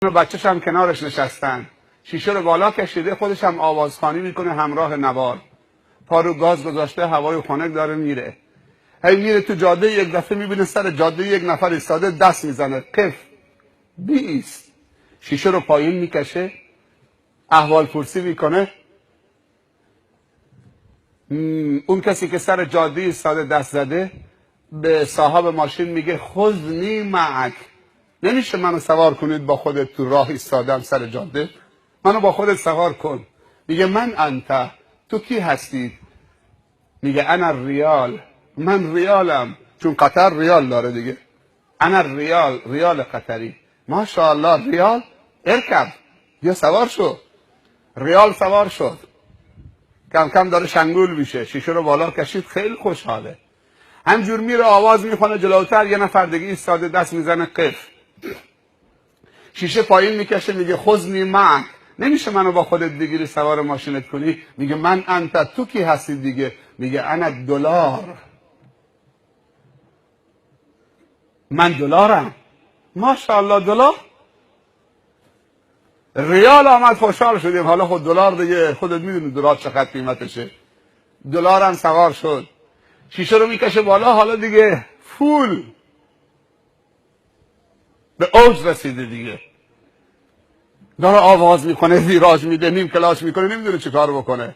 بچه‌ش هم کنارش نشستن، شیشه رو بالا کشیده، خودش هم آوازخوانی میکنه همراه نوار، پا رو گاز گذاشته، هوای خنک داره میره. هی میره تو جاده، یک دفعه میبینه سر جاده یک نفر ایستاده دست میزنه، قف بیست، شیشه رو پایین میکشه، احوال پرسی میکنه. اون کسی که سر جاده ایستاده دست زده به صاحب ماشین میگه خذنی معک، نمیشه منو سوار کنید با خودت، تو راه ایستادم سر جاده، منو با خودت سوار کن. میگه من انت، تو کی هستید؟ میگه انا ریال، من ریالم، چون قطر ریال داره دیگه. انا ریال، ریال قطری. ماشاءالله ریال، ارکب، یا سوار شو. ریال سوار شد، کم کم داره شنگول میشه، شیشه رو بالا کشید، خیلی خوشحاله. همجور میره آواز میخونه جلوتر، یه نفر دیگه ایستاده دست میزنه قف، شیشه پایین میکشه، میگه خذنی معک، نمیشه منو با خودت بگیری سوار ماشینت کنی؟ میگه من انت، تو کی هستی دیگه؟ میگه انا دلار، من دلارم. ماشاءالله دلار. ریال آمد، خوشحال شدیم. حالا خود دلار دیگه خودت میدونی دلار چقدر قیمتشه. دلارم سوار شد، شیشه رو میکشه بالا، حالا دیگه فول به اوج رسیده دیگه، داره آواز میکنه، ویراج میده، نیم کلاش میکنه، نمیدونه چه کار بکنه.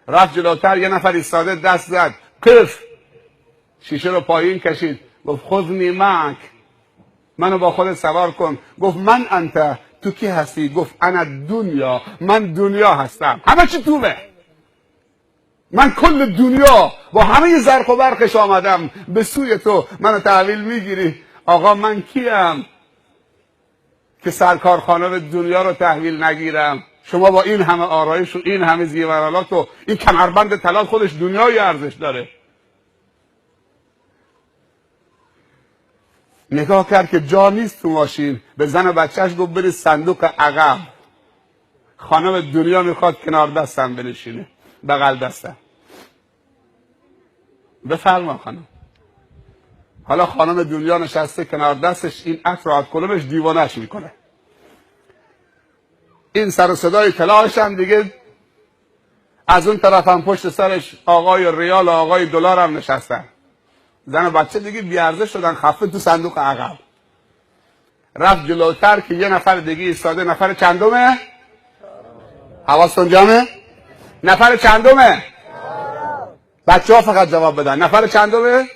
رفت جلوتر، یه نفر ایستاده دست زد قف، شیشه رو پایین کشید، گفت خذنی معک، منو با خودت سوار کن. گفت من انت، تو کی هستی؟ گفت انا دنیا، من دنیا هستم، همه چی تومه، من کل دنیا با همه زرق و برقش آمدم به سوی تو، منو تحویل میگیری؟ آقا من کیم که سرکارخانه دنیا رو تحویل نگیرم؟ شما با این همه آرایش و این همه زیورالات و این کمربند طلا، خودش دنیای ارزش داره. نگاه کرد که جا نیست تو ماشین، به زن و بچهش گفت برید صندوق عقب، خانم دنیا میخواد کنار دستم بنشینه، بغل دستم. بفرما خانم. حالا خانم دنیا نشسته کنار دستش، این عطر و کلمش دیوانش میکنه، این سر و صدای کلاهش هم دیگه. از اون طرف هم پشت سرش آقای ریال و آقای دلار هم نشستن. زن و بچه دیگه بیارزش شدن، خفه تو صندوق عقب. رفت جلوتر که یه نفر دیگه ایستاده. نفر چندمه؟ حواستون جمعه؟ نفر چندمه؟ بچه ها فقط جواب بدن. نفر چندمه؟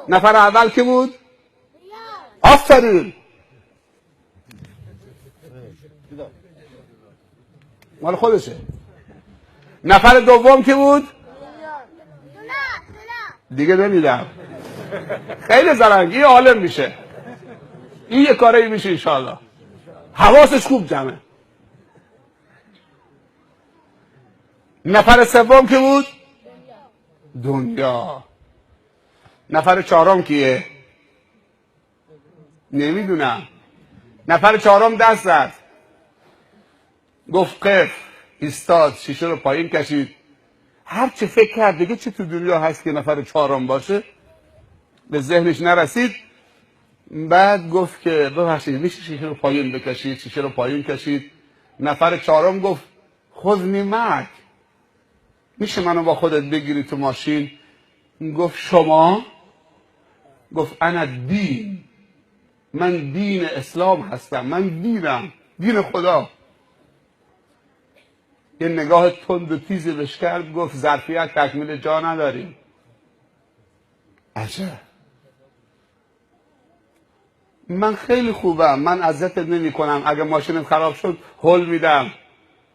نفر اول کی بود؟ آفرین، مال خودشه. نفر دوم کی بود؟ دیگه نمیدم. خیلی زرنگی، عالم میشه این، یه کاری میشه انشالله. حواسش خوب جمعه. نفر سوم کی بود؟ دنیا. نفر چهارم کیه؟ نمیدونم. نفر چهارم دست زد، گفت قف، ایستاد، شیشه رو پایین کشید. هر چه فکر کرد دیگه چه تو دنیا هست که نفر چهارم باشه، به ذهنش نرسید. بعد گفت که ببخشید میشه شیشه رو پایین بکشید؟ شیشه رو پایین کشید. نفر چهارم گفت خذنی معک، میشه منو با خودت بگیری تو ماشین؟ گفت شما؟ گفت انا دین، من دین اسلام هستم، من دینم، دین خدا. یه نگاه تند و تیزی بهش کرد، گفت ظرفیت تکمیل جا نداریم. عجب. من خیلی خوبم، من اذیتت نمی کنم، اگه ماشینم خراب شد هول میدم،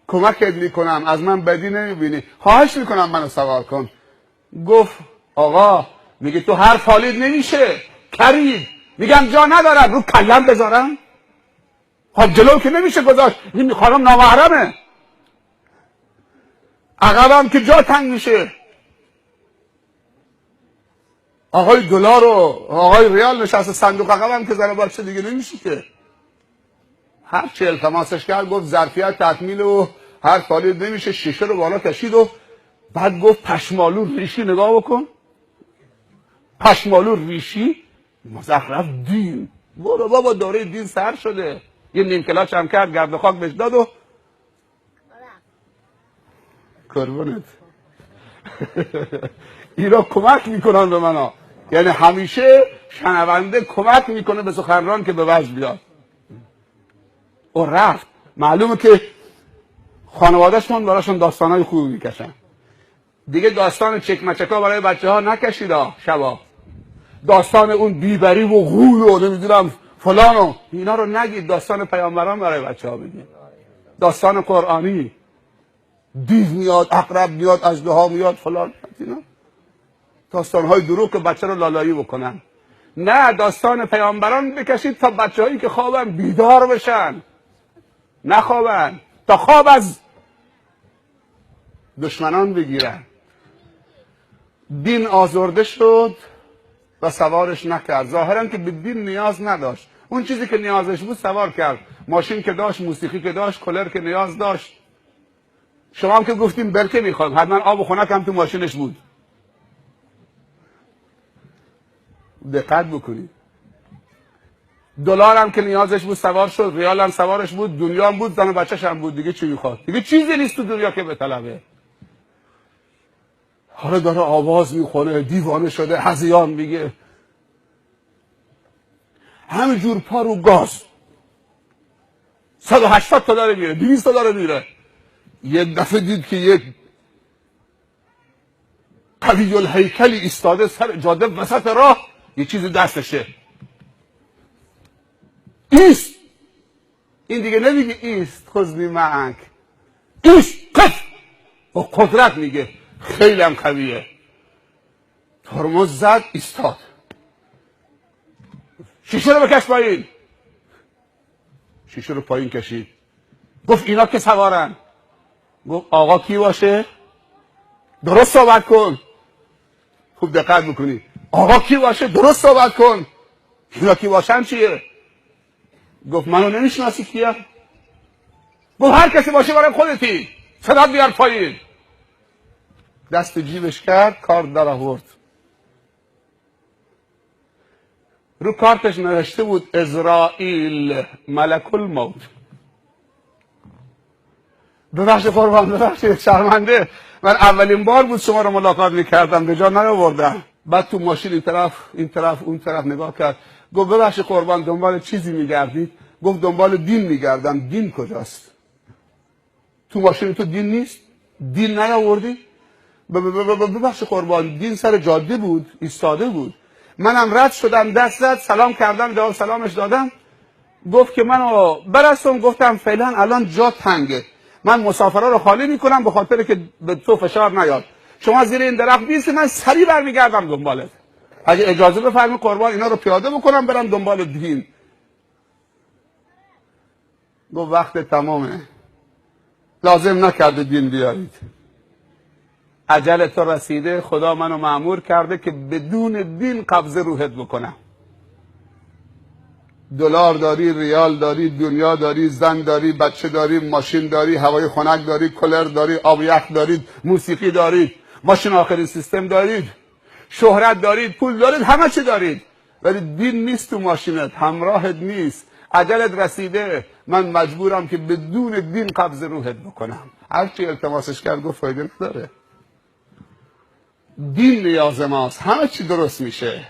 کمکت میکنم، از من بدی نمیبینی، خواهش میکنم منو سوار کن. گفت آقا، میگه تو حرف حالید نمیشه، کرید، میگم جا ندارم، رو کلم بذارم؟ خب جلو که نمیشه گذاشت، این خانم نامحرمه، عقبم که جا تنگ میشه. آقای دلار و آقای ریال نشسته صندوق عقبم که زن بچه دیگه نمیشه که. هر چه التماسش کرد گفت ظرفیت تکمیل و هر کاری نمیشه. شیشه رو بالا کشید و بعد گفت پشمالو ریشی نگاه بکن، پشمالو ریشی مزخرف دین. برو بابا، دوره دین سر شده. یه نیم کلاچ هم کرد، گرد و خاک بهش داد و قربونت. اینا کمک میکنن به من ها. یعنی همیشه شنونده کمک میکنه به سخنران که به وجد بیاد. او رفت. معلومه که خانوادهشون براشون داستانای خوبی میکشن. دیگه داستان چک مچکا برای بچه ها نکشید شبا. داستان اون بیبری و غول و نمیدونم فلانو اینا رو نگید. داستان پیامبران برای بچه ها بگید. داستان قرآنی. دیو میاد، عقرب میاد، اژدها میاد، فلان اینا. داستان های دروغ که بچه رو لالایی بکنن. نه، داستان پیامبران بکشید تا بچه هایی که خوابن بیدار بشن، نخوابن، تا خواب از دشمنان بگیرن. دین آزرده شد و سوارش نکرد. ظاهرا که به دین نیاز نداشت. اون چیزی که نیازش بود سوار کرد. ماشین که داشت، موسیقی که داشت، کولر که نیاز داشت. شما هم که گفتیم برکه میخواد، حتما آب و خنک هم تو ماشینش بود. دقت بکنید. دلار هم که نیازش بود سوار شد، ریال هم سوارش بود، دنیا هم بود، زن و بچه‌ش هم بود. دیگه چی میخواد؟ دیگه چیزی نیست تو دنیا که به طلبه. حالا داره آواز میخونه، دیوانه شده، هذیان میگه، همینجور پا رو گاز. 180 تا داره میره، 200 تا داره میره. یه دفعه دید که یک قوی الهیکلی ایستاده سر جاده وسط راه، یه چیزی دستشه. ایست. این دیگه نمیگه ایست خذنی معک، ایست قف. با قدرت میگه، خیلی هم قویه. ترمز زد، ایستاد. شیشه رو بکش پایین. شیشه رو پایین کشید. گفت اینا که سوارن. گفت آقا کی باشه؟ درست صحبت کن. خوب دقت بکنی. آقا کی باشه؟ درست صحبت کن. اینا کی باشن چیه؟ گفت منو نمیشناسی کیه؟ گفت هر کسی باشه برای خودتی. صدات بیار پایین. دست جیبش کرد، کارت در آورد. رو کارتش نوشته بود ازرائیل ملک الموت. ببخشید قربان، ببخشید، شرمنده. من اولین بار بود شما رو ملاقات میکردم، به جا نیاوردم. بعد تو ماشین این طرف اون طرف نگاه کرد. گفت ببخشید قربان، دنبال چیزی میگردید؟ گفت دنبال دین میگردم. دین کجاست؟ تو ماشین تو دین نیست؟ دین نیاوردی؟ ببخشید قربان، دین سر جاده بود، ایستاده بود. منم رد شدم، دست زد، سلام کردم، جواب سلامش دادم. گفت که منو برسون. گفتم فعلا الان جا تنگه، من مسافرها رو خالی میکنم به خاطر که به تو فشار نیاد. شما زیر این درخت بیستی، من سریع برمیگردم دنبالت. اگه اجازه بفرمایید قربان اینا رو پیاده بکنم برم دنبال دین. گفت وقت تمامه، لازم نکرده دین بیارید. اجل تو رسیده، خدا منو مأمور کرده که بدون دین قبضه روحت بکنم. دلار داری، ریال داری، دنیا داری، زن داری، بچه داری، ماشین داری، هوای خنک داری، کولر داری، آب یخ دارید، موسیقی دارید، ماشین آخرین سیستم دارید، شهرت دارید، پول دارید، همه چی دارید، ولی دین نیست تو ماشینت، همراهت نیست. اجلت رسیده، من مجبورم که بدون دین قبض روحت بکنم. هر چی التماسش کرد گفت فایده نداره. دین نیاز ماست، همه چی درست میشه.